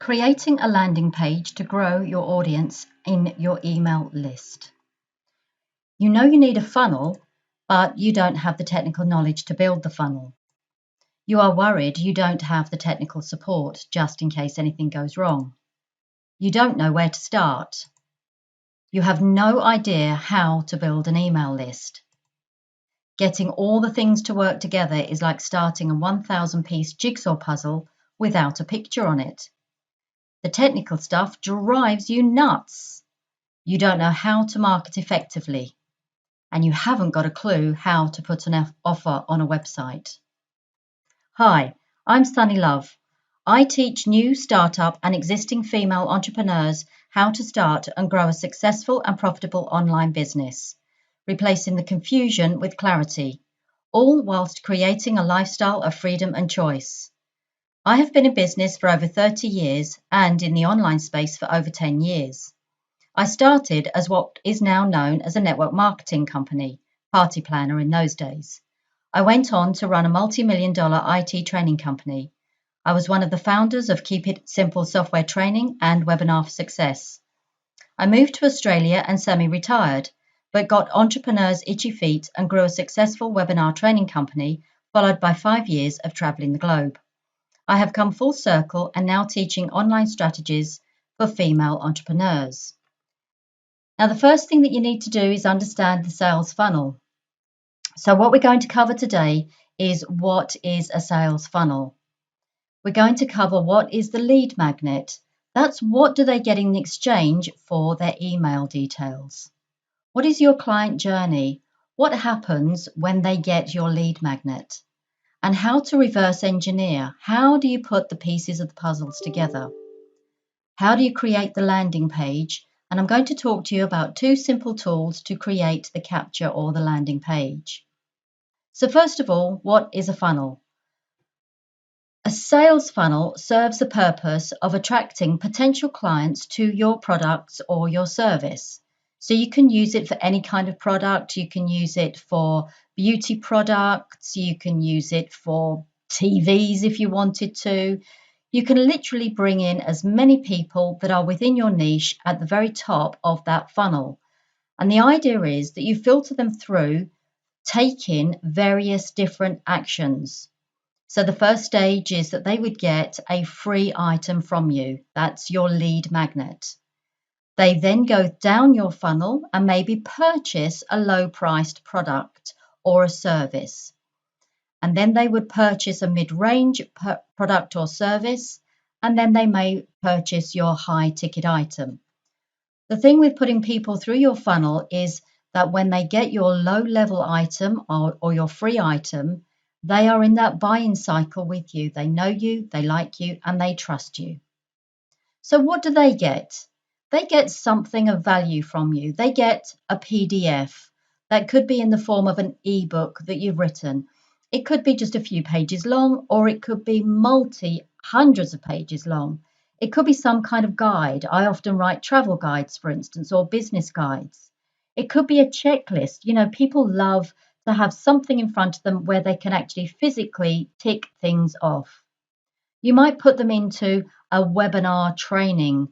Creating a landing page to grow your audience in your email list. You know you need a funnel, but you don't have the technical knowledge to build the funnel. You are worried you don't have the technical support just in case anything goes wrong. You don't know where to start. You have no idea how to build an email list. Getting all the things to work together is like starting a 1,000-piece jigsaw puzzle without a picture on it. The technical stuff drives you nuts. You don't know how to market effectively, and you haven't got a clue how to put an offer on a website. Hi, I'm Sunny Love. I teach new startup and existing female entrepreneurs how to start and grow a successful and profitable online business, replacing the confusion with clarity, all whilst creating a lifestyle of freedom and choice. I have been in business for over 30 years and in the online space for over 10 years. I started as what is now known as a network marketing company, Party Planner in those days. I went on to run a multi-million-dollar IT training company. I was one of the founders of Keep It Simple software training and Webinar for Success. I moved to Australia and semi-retired, but got entrepreneurs' itchy feet and grew a successful webinar training company, followed by 5 years of traveling the globe. I have come full circle and now teaching online strategies for female entrepreneurs. Now, the first thing that you need to do is understand the sales funnel. So what we're going to cover today is what is a sales funnel. We're going to cover what is the lead magnet. That's what do they get in exchange for their email details. What is your client journey? What happens when they get your lead magnet? And how to reverse engineer. How do you put the pieces of the puzzles together? How do you create the landing page? And I'm going to talk to you about 2 simple tools to create the capture or the landing page. So first of all, what is a funnel? A sales funnel serves the purpose of attracting potential clients to your products or your service. So you can use it for any kind of product. You can use it for beauty products. You can use it for TVs if you wanted to. You can literally bring in as many people that are within your niche at the very top of that funnel. And the idea is that you filter them through, taking various different actions. So the first stage is that they would get a free item from you. That's your lead magnet. They then go down your funnel and maybe purchase a low-priced product or a service. And then they would purchase a mid-range product or service, and then they may purchase your high-ticket item. The thing with putting people through your funnel is that when they get your low-level item or your free item, they are in that buying cycle with you. They know you, they like you, and they trust you. So what do they get? They get something of value from you. They get a PDF that could be in the form of an ebook that you've written. It could be just a few pages long, or it could be hundreds of pages long. It could be some kind of guide. I often write travel guides, for instance, or business guides. It could be a checklist. You know, people love to have something in front of them where they can actually physically tick things off. You might put them into a webinar training.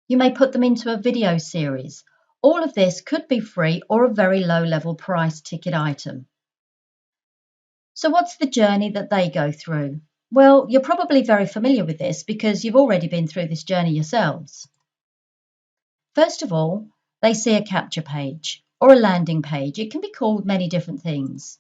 You may put them into a video series. All of this could be free or a very low level price ticket item. So what's the journey that they go through? Well, you're probably very familiar with this because you've already been through this journey yourselves. First of all, they see a capture page or a landing page. It can be called many different things.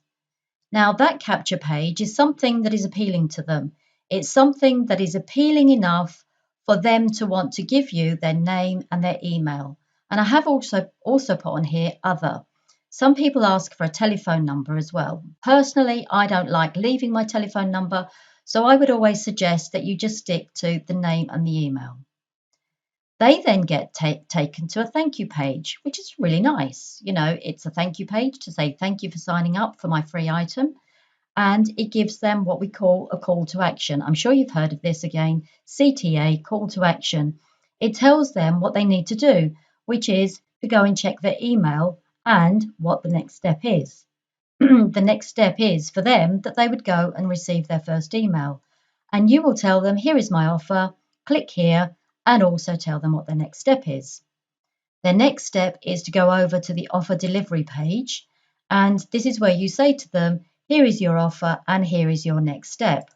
Now, that capture page is something that is appealing to them. It's something that is appealing enough for them to want to give you their name and their email. And I have also put on here other. Some people ask for a telephone number as well. Personally, I don't like leaving my telephone number, so I would always suggest that you just stick to the name and the email. They then get taken to a thank you page, which is really nice. You know, it's a thank you page to say thank you for signing up for my free item. And it gives them what we call a call to action. I'm sure you've heard of this again, CTA, call to action. It tells them what they need to do, which is to go and check their email and what the next step is. The next step is for them that they would go and receive their first email. And you will tell them, here is my offer. click here, and also tell them what their next step is. Their next step is to go over to the offer delivery page, and this is where you say to them, here is your offer and here is your next step.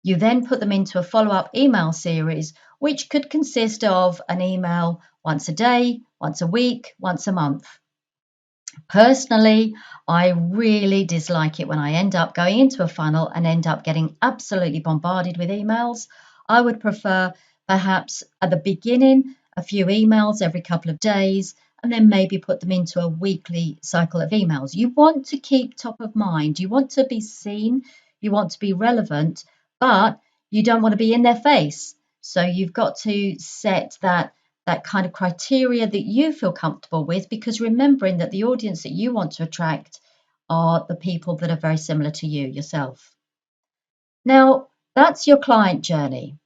You then put them into a follow-up email series, which could consist of an email once a day, once a week, once a month. Personally, I really dislike it when I end up going into a funnel and end up getting absolutely bombarded with emails. I would prefer perhaps at the beginning a few emails every couple of days, and then maybe put them into a weekly cycle of emails. You want to keep top of mind, you want to be seen, you want to be relevant, but you don't want to be in their face. So you've got to set that kind of criteria that you feel comfortable with, because remembering that the audience that you want to attract are the people that are very similar to you yourself. Now, that's your client journey.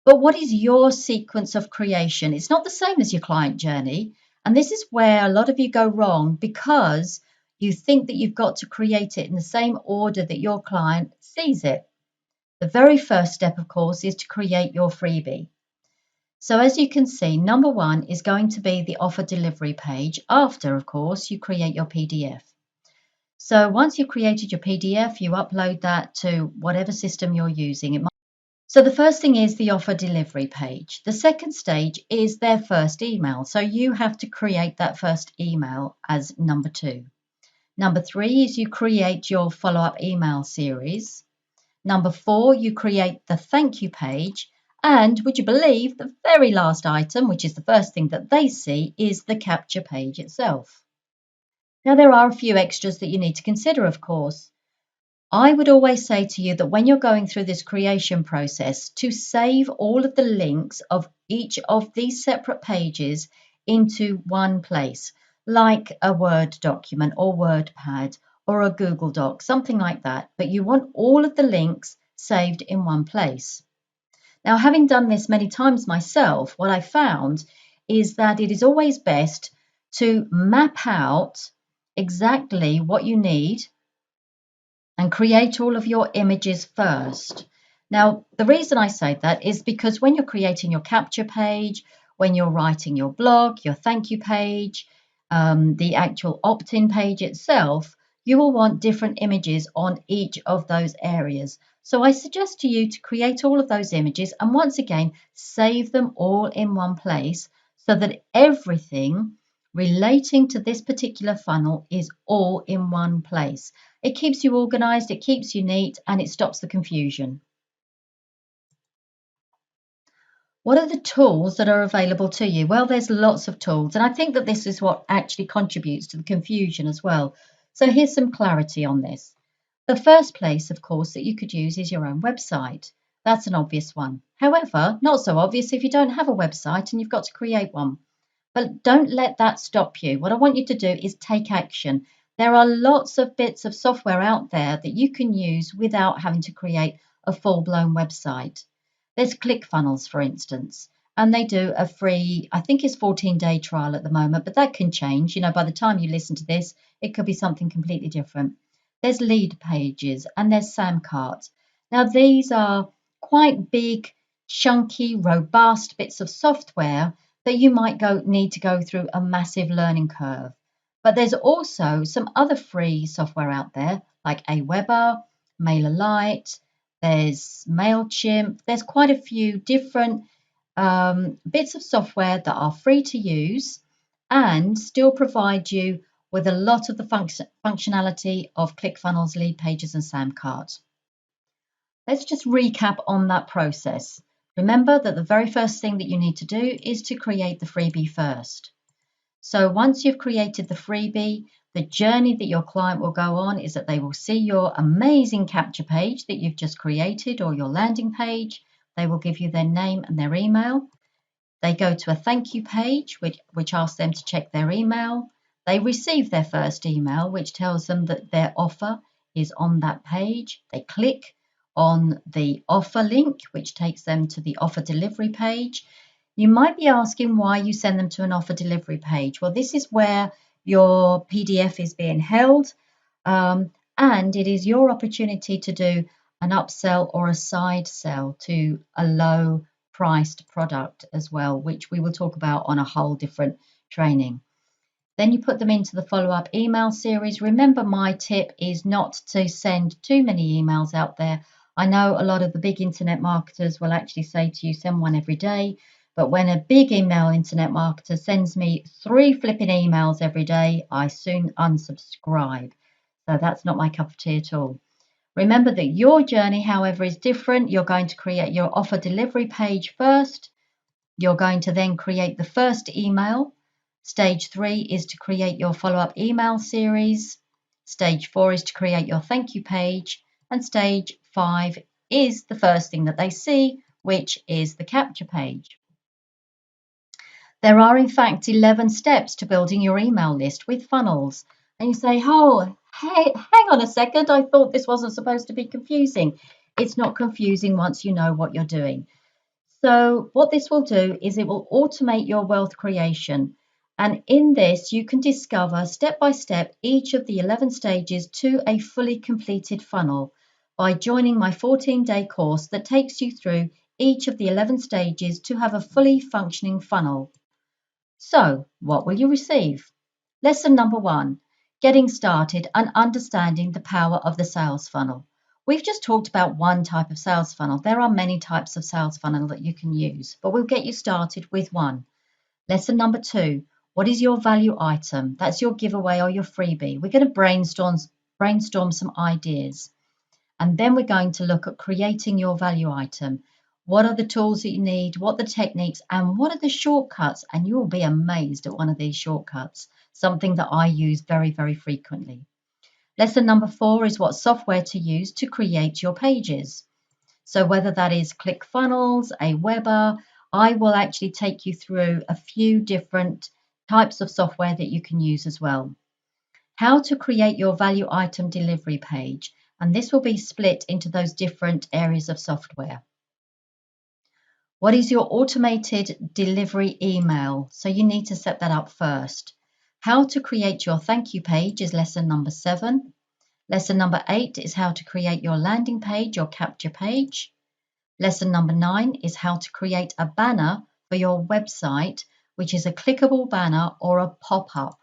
But what is your sequence of creation? It's not the same as your client journey. And this is where a lot of you go wrong, because you think that you've got to create it in the same order that your client sees it. The very first step, of course, is to create your freebie. So as you can see, number one is going to be the offer delivery page after, of course, you create your PDF. So once you've created your PDF, you upload that to whatever system you're using. So the first thing is the offer delivery page. The second stage is their first email. So you have to create that first email as number two. Number three is you create your follow-up email series. Number four, you create the thank you page. And would you believe the very last item, which is the first thing that they see, is the capture page itself. Now, there are a few extras that you need to consider, of course. I would always say to you that when you're going through this creation process, to save all of the links of each of these separate pages into one place, like a Word document or WordPad or a Google Doc, something like that. But you want all of the links saved in one place. Now, having done this many times myself, what I found is that it is always best to map out exactly what you need and create all of your images first. Now, the reason I say that is because when you're creating your capture page, when you're writing your blog, your thank you page, the actual opt-in page itself, you will want different images on each of those areas. So I suggest to you to create all of those images and once again, save them all in one place so that everything relating to this particular funnel is all in one place. It keeps you organized, it keeps you neat, and it stops the confusion. What are the tools that are available to you? Well, there's lots of tools, and I think that this is what actually contributes to the confusion as well. So here's some clarity on this. The first place, of course, that you could use is your own website. That's an obvious one. However, not so obvious if you don't have a website and you've got to create one. But don't let that stop you. What I want you to do is take action. There are lots of bits of software out there that you can use without having to create a full-blown website. There's ClickFunnels, for instance, and they do a free, I think it's 14-day trial at the moment, but that can change. You know, by the time you listen to this, it could be something completely different. There's Lead Pages and there's Samcart. Now, these are quite big, chunky, robust bits of software that you might need to go through a massive learning curve. But there's also some other free software out there like Aweber, MailerLite, there's MailChimp. There's quite a few different bits of software that are free to use and still provide you with a lot of the functionality of ClickFunnels, Lead Pages, and Samcart. Let's just recap on that process. Remember that the very first thing that you need to do is to create the freebie first. So once you've created the freebie, the journey that your client will go on is that they will see your amazing capture page that you've just created or your landing page. They will give you their name and their email. They go to a thank you page, which asks them to check their email. They receive their first email, which tells them that their offer is on that page. They click on the offer link, which takes them to the offer delivery page. You might be asking why you send them to an offer delivery page. Well, this is where your PDF is being held, and it is your opportunity to do an upsell or a side sell to a low priced product as well, which we will talk about on a whole different training. Then you put them into the follow-up email series. Remember, my tip is not to send too many emails out there. I know a lot of the big internet marketers will actually say to you, send one every day. But when a big email internet marketer sends me 3 flipping emails every day, I soon unsubscribe. So that's not my cup of tea at all. Remember that your journey, however, is different. You're going to create your offer delivery page first. You're going to then create the first email. Stage 3 is to create your follow-up email series. Stage 4 is to create your thank you page. And stage 5 is the first thing that they see, which is the capture page. There are, in fact, 11 steps to building your email list with funnels. And you say, oh, hey, hang on a second, I thought this wasn't supposed to be confusing. It's not confusing once you know what you're doing. So what this will do is it will automate your wealth creation. And in this, you can discover step by step each of the 11 stages to a fully completed funnel by joining my 14-day course that takes you through each of the 11 stages to have a fully functioning funnel. So what will you receive? Lesson number 1, getting started and understanding the power of the sales funnel. We've just talked about one type of sales funnel. There are many types of sales funnel that you can use, but we'll get you started with one. Lesson number 2, what is your value item? That's your giveaway or your freebie. We're going to brainstorm some ideas. And then we're going to look at creating your value item. What are the tools that you need? What are the techniques? And what are the shortcuts? And you will be amazed at one of these shortcuts, something that I use very, very frequently. Lesson number 4 is what software to use to create your pages. So whether that is ClickFunnels, Aweber, I will actually take you through a few different types of software that you can use as well. How to create your value item delivery page, and this will be split into those different areas of software. What is your automated delivery email? So you need to set that up first. How to create your thank you page is lesson number 7. Lesson number 8 is how to create your landing page, your capture page. Lesson number 9 is how to create a banner for your website, which is a clickable banner or a pop-up.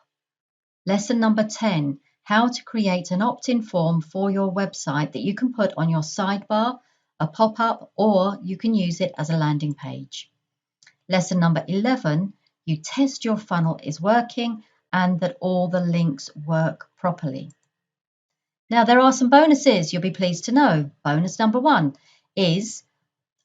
Lesson number 10, how to create an opt-in form for your website that you can put on your sidebar, a pop-up, or you can use it as a landing page. Lesson number 11, you test your funnel is working and that all the links work properly. Now, there are some bonuses you'll be pleased to know. Bonus number 1 is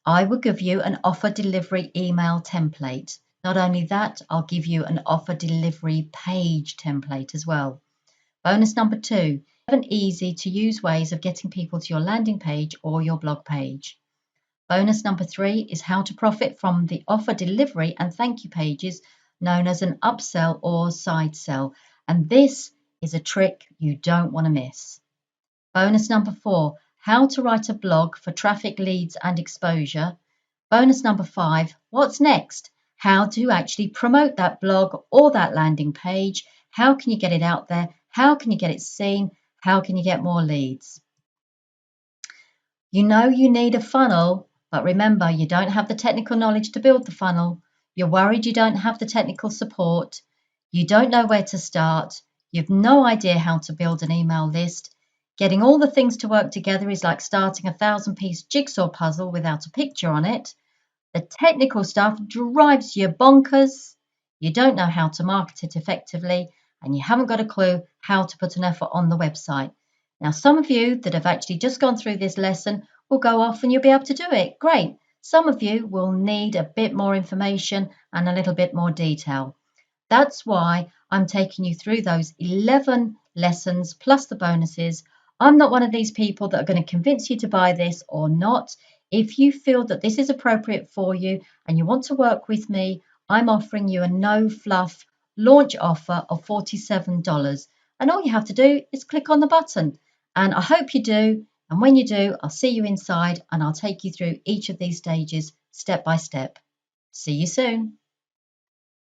I will give you an offer delivery email template. Not only that, I'll give you an offer delivery page template as well. Bonus number 2, 7 easy to use ways of getting people to your landing page or your blog page. Bonus number 3 is how to profit from the offer delivery and thank you pages known as an upsell or side sell. And this is a trick you don't want to miss. Bonus number 4, how to write a blog for traffic, leads and exposure. Bonus number 5, what's next? How to actually promote that blog or that landing page. How can you get it out there? How can you get it seen? How can you get more leads? You know you need a funnel, but remember you don't have the technical knowledge to build the funnel. You're worried you don't have the technical support. You don't know where to start. You've no idea how to build an email list. Getting all the things to work together is like starting a 1,000-piece jigsaw puzzle without a picture on it. The technical stuff drives you bonkers. You don't know how to market it effectively, and you haven't got a clue how to put an effort on the website. Now, some of you that have actually just gone through this lesson will go off and you'll be able to do it. Great. Some of you will need a bit more information and a little bit more detail. That's why I'm taking you through those 11 lessons plus the bonuses. I'm not one of these people that are going to convince you to buy this or not. If you feel that this is appropriate for you and you want to work with me, I'm offering you a no fluff launch offer of $47. And all you have to do is click on the button. And I hope you do. And when you do, I'll see you inside and I'll take you through each of these stages step by step. See you soon.